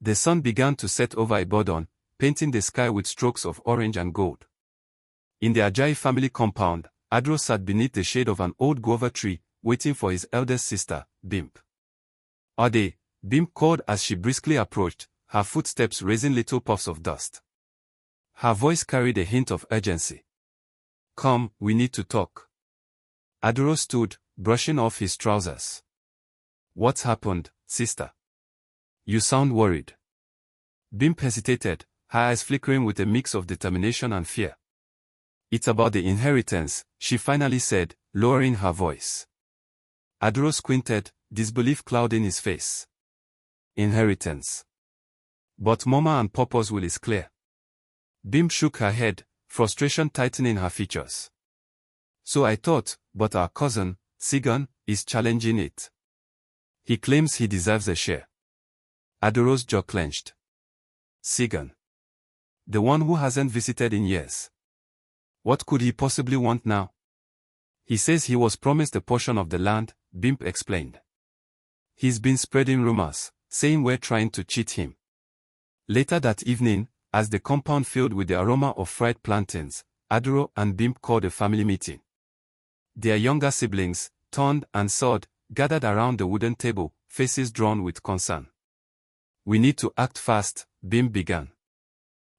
The sun began to set over Ibadan, painting the sky with strokes of orange and gold. In the Ajayi family compound, Adro sat beneath the shade of an old guava tree, waiting for his eldest sister, Bimp. Ade, Bimp called as she briskly approached, her footsteps raising little puffs of dust. Her voice carried a hint of urgency. "Come, we need to talk." Adoro stood, brushing off his trousers. "What's happened, sister? You sound worried." Bimp hesitated, her eyes flickering with a mix of determination and fear. "It's about the inheritance," she finally said, lowering her voice. Adoro squinted, disbelief clouding his face. "Inheritance. But Mama and Papa's will is clear." Bimp shook her head, frustration tightening her features. "So I thought, but our cousin, Sigan, is challenging it. He claims he deserves a share." Adoro's jaw clenched. "Sigan? The one who hasn't visited in years. What could he possibly want now?" "He says he was promised a portion of the land," Bimp explained. "He's been spreading rumors, saying we're trying to cheat him." Later that evening, as the compound filled with the aroma of fried plantains, Adoro and Bimp called a family meeting. Their younger siblings, Tond and Sod, gathered around the wooden table, faces drawn with concern. "We need to act fast," Bimp began.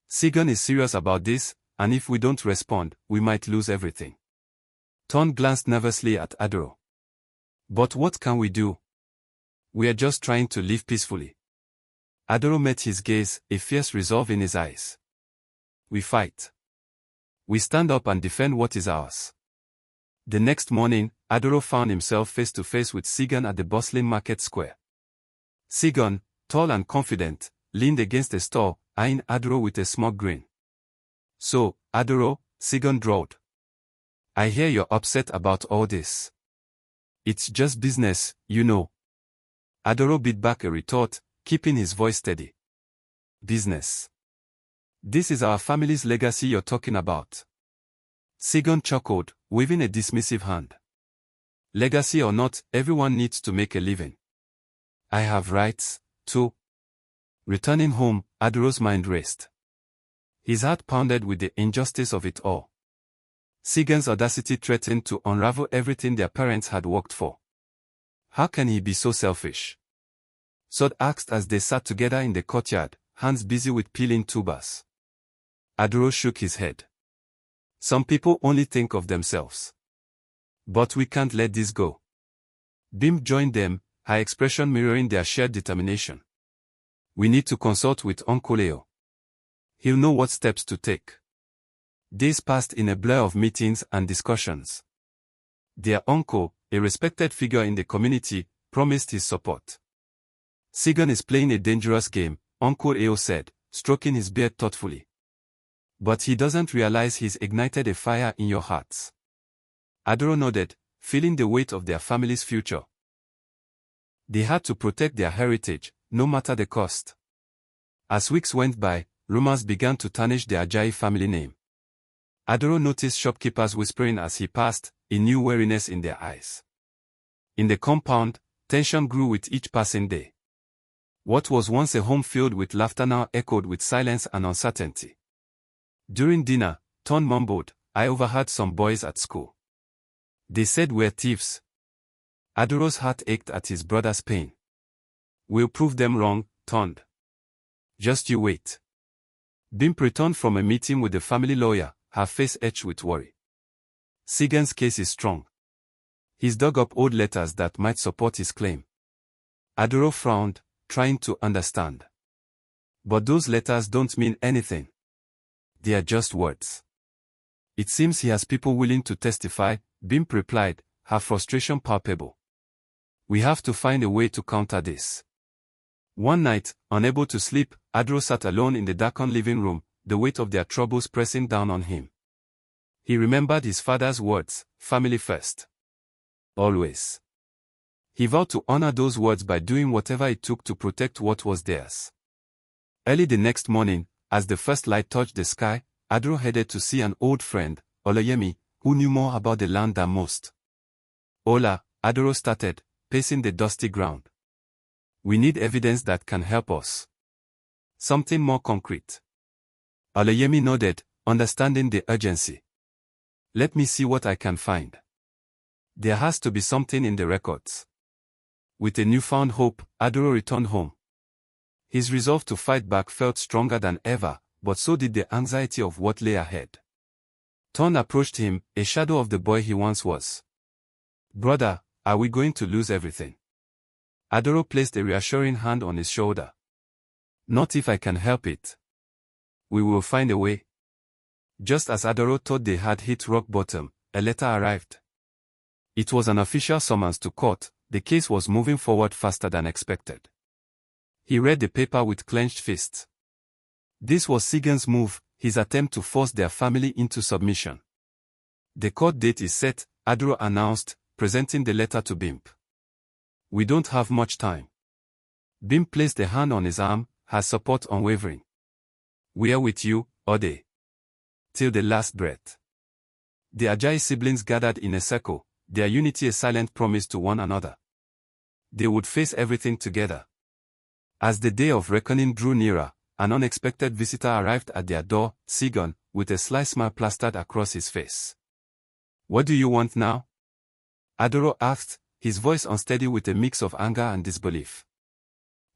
"Sigan is serious about this, and if we don't respond, we might lose everything." Tond glanced nervously at Adoro. "But what can we do? We are just trying to live peacefully." Adoro met his gaze, a fierce resolve in his eyes. "We fight. We stand up and defend what is ours." The next morning, Adoro found himself face to face with Sigan at the bustling market square. Sigan, tall and confident, leaned against a stall, eyeing Adoro with a smug grin. "So, Adoro," Sigan drawled. "I hear you're upset about all this." "It's just business, you know." Adoro bit back a retort, keeping his voice steady. "Business? This is our family's legacy you're talking about." Sigan chuckled, waving a dismissive hand. "Legacy or not, everyone needs to make a living. I have rights, too." Returning home, Adoro's mind raced. His heart pounded with the injustice of it all. Sigan's audacity threatened to unravel everything their parents had worked for. How can he be so selfish? Sod asked as they sat together in the courtyard, hands busy with peeling tubers. Adoro shook his head. "Some people only think of themselves. But we can't let this go." Bimp joined them, her expression mirroring their shared determination. "We need to consult with Uncle Leo. He'll know what steps to take." Days passed in a blur of meetings and discussions. Their uncle, a respected figure in the community, promised his support. "Sigan is playing a dangerous game," Uncle Leo said, stroking his beard thoughtfully. "But he doesn't realize he's ignited a fire in your hearts." Adoro nodded, feeling the weight of their family's future. They had to protect their heritage, no matter the cost. As weeks went by, rumors began to tarnish the Ajayi family name. Adoro noticed shopkeepers whispering as he passed, a new wariness in their eyes. In the compound, tension grew with each passing day. What was once a home filled with laughter now echoed with silence and uncertainty. During dinner, Ton mumbled, "I overheard some boys at school. They said we're thieves." Adoro's heart ached at his brother's pain. "We'll prove them wrong, Ton. Just you wait." Bimp returned from a meeting with the family lawyer, her face etched with worry. Sigan's case is strong. He's dug up old letters that might support his claim. Adoro frowned, trying to understand. "But those letters don't mean anything. They are just words." "It seems he has people willing to testify," Bimp replied, her frustration palpable. "We have to find a way to counter this." One night, unable to sleep, Adoro sat alone in the darkened living room, the weight of their troubles pressing down on him. He remembered his father's words, "Family first. Always." He vowed to honor those words by doing whatever it took to protect what was theirs. Early the next morning, as the first light touched the sky, Adoro headed to see an old friend, Olayemi, who knew more about the land than most. "Ola," Adoro started, pacing the dusty ground. "We need evidence that can help us." Something more concrete. Ajayi nodded, understanding the urgency. Let me see what I can find. There has to be something in the records. With a newfound hope, Adoro returned home. His resolve to fight back felt stronger than ever, but so did the anxiety of what lay ahead. Ton approached him, a shadow of the boy he once was. Brother, are we going to lose everything? Adoro placed a reassuring hand on his shoulder. Not if I can help it. We will find a way. Just as Adoro thought they had hit rock bottom, a letter arrived. It was an official summons to court. The case was moving forward faster than expected. He read the paper with clenched fists. This was Sigan's move, his attempt to force their family into submission. The court date is set, Adoro announced, presenting the letter to Bimp. We don't have much time. Bimp placed a hand on his arm, her support unwavering. We are with you, Ode. Till the last breath. The Ajayi siblings gathered in a circle, their unity a silent promise to one another. They would face everything together. As the day of reckoning drew nearer, an unexpected visitor arrived at their door, Sigan, with a sly smile plastered across his face. What do you want now? Adoro asked, his voice unsteady with a mix of anger and disbelief.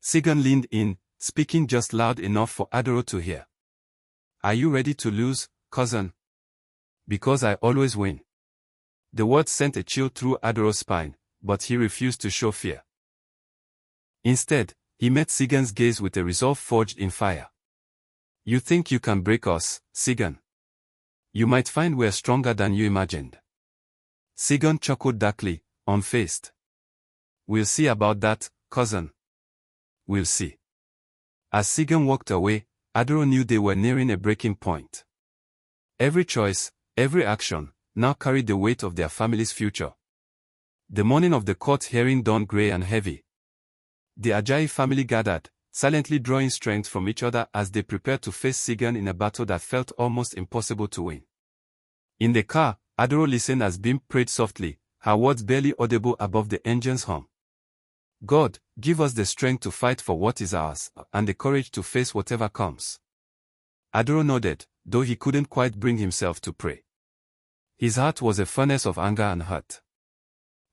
Sigan leaned in, speaking just loud enough for Adoro to hear. Are you ready to lose, cousin? Because I always win. The words sent a chill through Adoro's spine, but he refused to show fear. Instead, he met Sigan's gaze with a resolve forged in fire. You think you can break us, Sigan? You might find we're stronger than you imagined. Sigan chuckled darkly, unfazed. We'll see about that, cousin. We'll see. As Sigan walked away, Adoro knew they were nearing a breaking point. Every choice, every action, now carried the weight of their family's future. The morning of the court hearing dawned grey and heavy. The Ajayi family gathered, silently drawing strength from each other as they prepared to face Sigan in a battle that felt almost impossible to win. In the car, Adoro listened as Bimp prayed softly, her words barely audible above the engine's hum. God, give us the strength to fight for what is ours, and the courage to face whatever comes. Adoro nodded, though he couldn't quite bring himself to pray. His heart was a furnace of anger and hurt.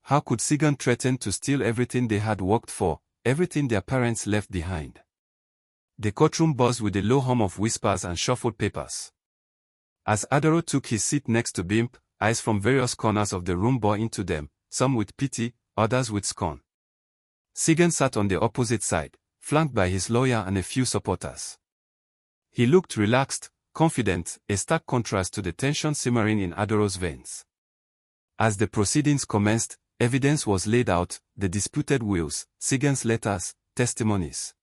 How could Sigan threaten to steal everything they had worked for, everything their parents left behind? The courtroom buzzed with a low hum of whispers and shuffled papers. As Adoro took his seat next to Bimp, eyes from various corners of the room bore into them, some with pity, others with scorn. Sigan sat on the opposite side, flanked by his lawyer and a few supporters. He looked relaxed, confident, a stark contrast to the tension simmering in Adoro's veins. As the proceedings commenced, evidence was laid out, the disputed wills, Sigan's letters, testimonies.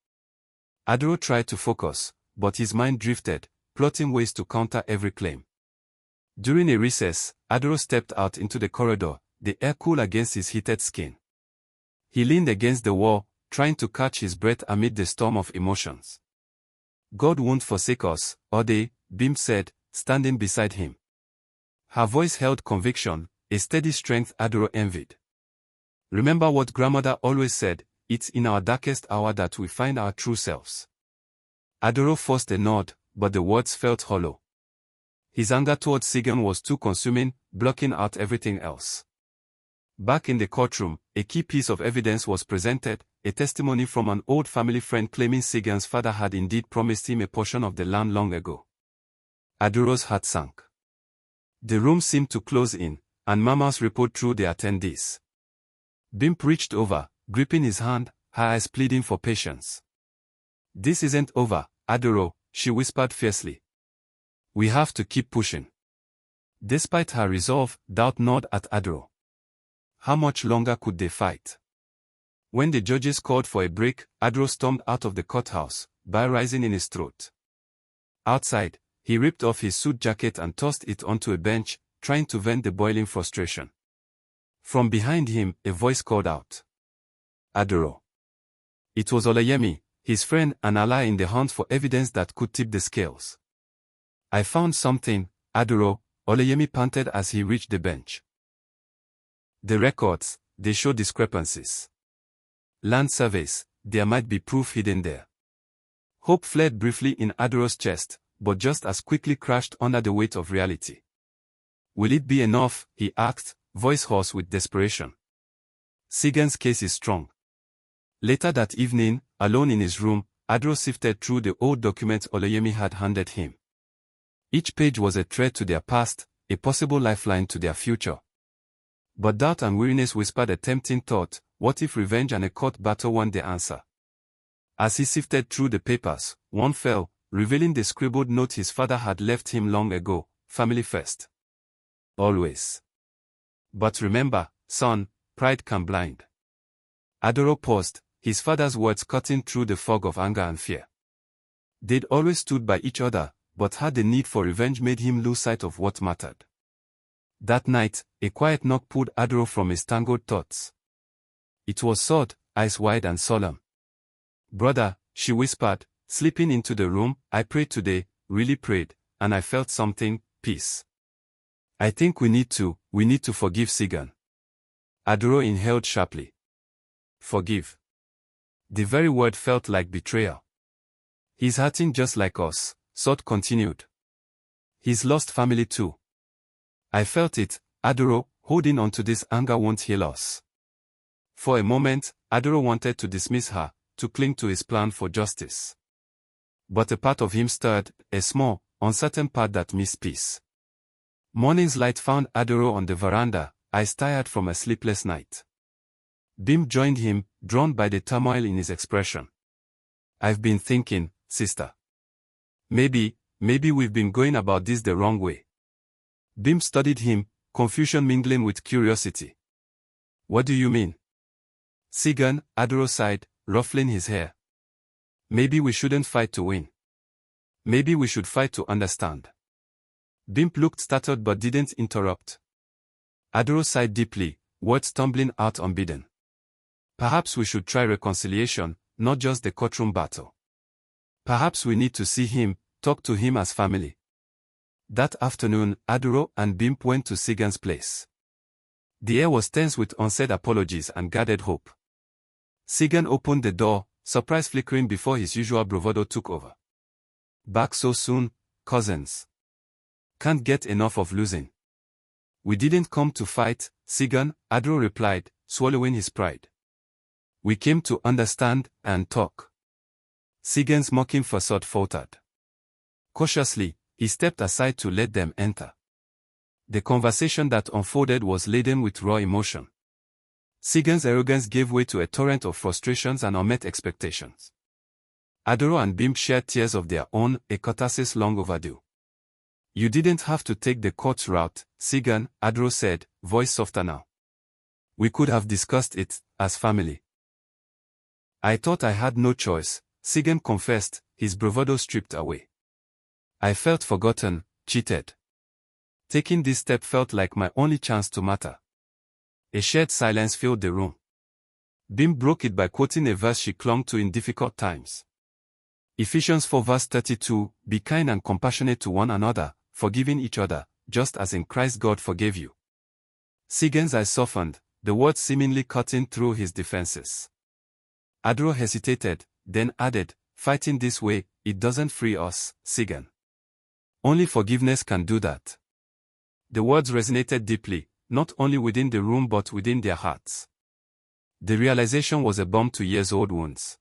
Adoro tried to focus, but his mind drifted, plotting ways to counter every claim. During a recess, Adoro stepped out into the corridor, the air cool against his heated skin. He leaned against the wall, trying to catch his breath amid the storm of emotions. God won't forsake us, Ode, Bimp said, standing beside him. Her voice held conviction, a steady strength Adoro envied. Remember what grandmother always said, it's in our darkest hour that we find our true selves. Adoro forced a nod, but the words felt hollow. His anger towards Sigan was too consuming, blocking out everything else. Back in the courtroom, a key piece of evidence was presented, a testimony from an old family friend claiming Sigan's father had indeed promised him a portion of the land long ago. Adoro's heart sank. The room seemed to close in, and murmurs rippled through the attendees. Bimp reached over, gripping his hand, her eyes pleading for patience. This isn't over, Adoro, she whispered fiercely. We have to keep pushing. Despite her resolve, doubt gnawed at Adoro. How much longer could they fight? When the judges called for a break, Adoro stormed out of the courthouse, bile rising in his throat. Outside, he ripped off his suit jacket and tossed it onto a bench, trying to vent the boiling frustration. From behind him, a voice called out. Adoro. It was Ajayi, his friend and ally in the hunt for evidence that could tip the scales. I found something, Adoro, Ajayi panted as he reached the bench. The records, they show discrepancies. Land surveys, there might be proof hidden there. Hope flared briefly in Adoro's chest, but just as quickly crashed under the weight of reality. Will it be enough? He asked, voice hoarse with desperation. Sigan's case is strong. Later that evening, alone in his room, Adoro sifted through the old documents Oloyemi had handed him. Each page was a thread to their past, a possible lifeline to their future. But doubt and weariness whispered a tempting thought: what if revenge and a court battle won the answer? As he sifted through the papers, one fell, revealing the scribbled note his father had left him long ago: family first. Always. But remember, son, pride can blind. Adoro paused, his father's words cutting through the fog of anger and fear. They'd always stood by each other, but had the need for revenge made him lose sight of what mattered. That night, a quiet knock pulled Adoro from his tangled thoughts. It was Sod, eyes wide and solemn. Brother, she whispered, slipping into the room, I prayed today, really prayed, and I felt something: peace. I think we need to forgive Sigan. Adoro inhaled sharply. Forgive. The very word felt like betrayal. He's hurting just like us, Sod continued. He's lost family too. I felt it, Adoro, holding on to this anger won't heal us. For a moment, Adoro wanted to dismiss her, to cling to his plan for justice. But a part of him stirred, a small, uncertain part that missed peace. Morning's light found Adoro on the veranda, eyes tired from a sleepless night. Bim joined him, drawn by the turmoil in his expression. I've been thinking, sister. Maybe we've been going about this the wrong way. Bim studied him, confusion mingling with curiosity. What do you mean? Sigan, Adoro sighed, ruffling his hair. Maybe we shouldn't fight to win. Maybe we should fight to understand. Bim looked startled but didn't interrupt. Adoro sighed deeply, words tumbling out unbidden. Perhaps we should try reconciliation, not just the courtroom battle. Perhaps we need to see him, talk to him as family. That afternoon, Adoro and Bim went to Sigan's place. The air was tense with unsaid apologies and guarded hope. Sigan opened the door, surprise flickering before his usual bravado took over. Back so soon, cousins. Can't get enough of losing. We didn't come to fight, Sigan, Adoro replied, swallowing his pride. We came to understand and talk. Sigan's mocking facade faltered. Cautiously, he stepped aside to let them enter. The conversation that unfolded was laden with raw emotion. Sigan's arrogance gave way to a torrent of frustrations and unmet expectations. Adoro and Bim shared tears of their own, a catharsis long overdue. You didn't have to take the court's route, Sigan, Adoro said, voice softer now. We could have discussed it, as family. I thought I had no choice, Sigan confessed, his bravado stripped away. I felt forgotten, cheated. Taking this step felt like my only chance to matter. A shared silence filled the room. Bim broke it by quoting a verse she clung to in difficult times. Ephesians 4 verse 32, be kind and compassionate to one another, forgiving each other, just as in Christ God forgave you. Sigan's eyes softened, the words seemingly cutting through his defenses. Adoro hesitated, then added, fighting this way, it doesn't free us, Sigan. Only forgiveness can do that. The words resonated deeply, not only within the room but within their hearts. The realization was a balm to years-old wounds.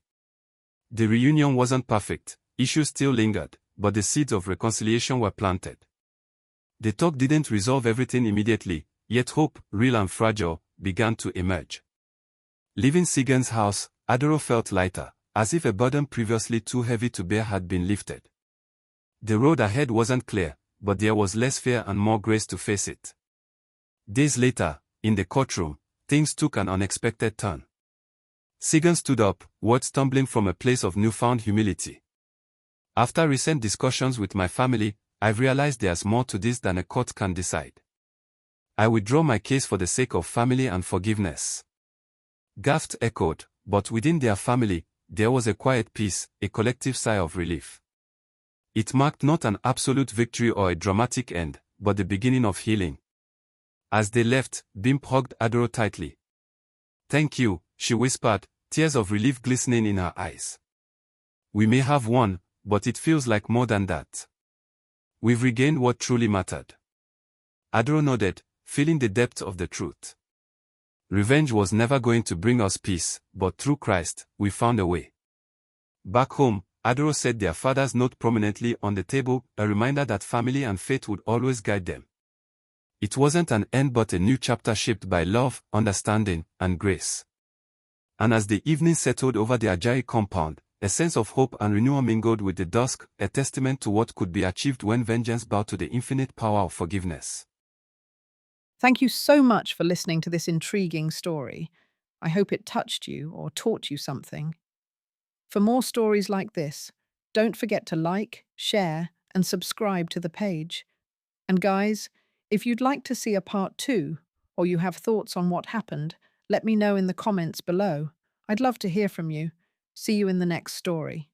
The reunion wasn't perfect, issues still lingered, but the seeds of reconciliation were planted. The talk didn't resolve everything immediately, yet hope, real and fragile, began to emerge. Leaving Sigan's house, Adoro felt lighter, as if a burden previously too heavy to bear had been lifted. The road ahead wasn't clear, but there was less fear and more grace to face it. Days later, in the courtroom, things took an unexpected turn. Sigan stood up, words tumbling from a place of newfound humility. After recent discussions with my family, I've realized there's more to this than a court can decide. I withdraw my case for the sake of family and forgiveness. Gaft echoed, but within their family, there was a quiet peace, a collective sigh of relief. It marked not an absolute victory or a dramatic end, but the beginning of healing. As they left, Bim hugged Adoro tightly. Thank you, she whispered, tears of relief glistening in her eyes. We may have won, but it feels like more than that. We've regained what truly mattered. Adro nodded, feeling the depth of the truth. Revenge was never going to bring us peace, but through Christ, we found a way. Back home, Adro set their father's note prominently on the table, a reminder that family and faith would always guide them. It wasn't an end but a new chapter shaped by love, understanding, and grace. And as the evening settled over the Ajayi compound, a sense of hope and renewal mingled with the dusk, a testament to what could be achieved when vengeance bowed to the infinite power of forgiveness. Thank you so much for listening to this intriguing story. I hope it touched you or taught you something. For more stories like this, don't forget to like, share, and subscribe to the page. And guys, if you'd like to see a part 2, or you have thoughts on what happened, let me know in the comments below. I'd love to hear from you. See you in the next story.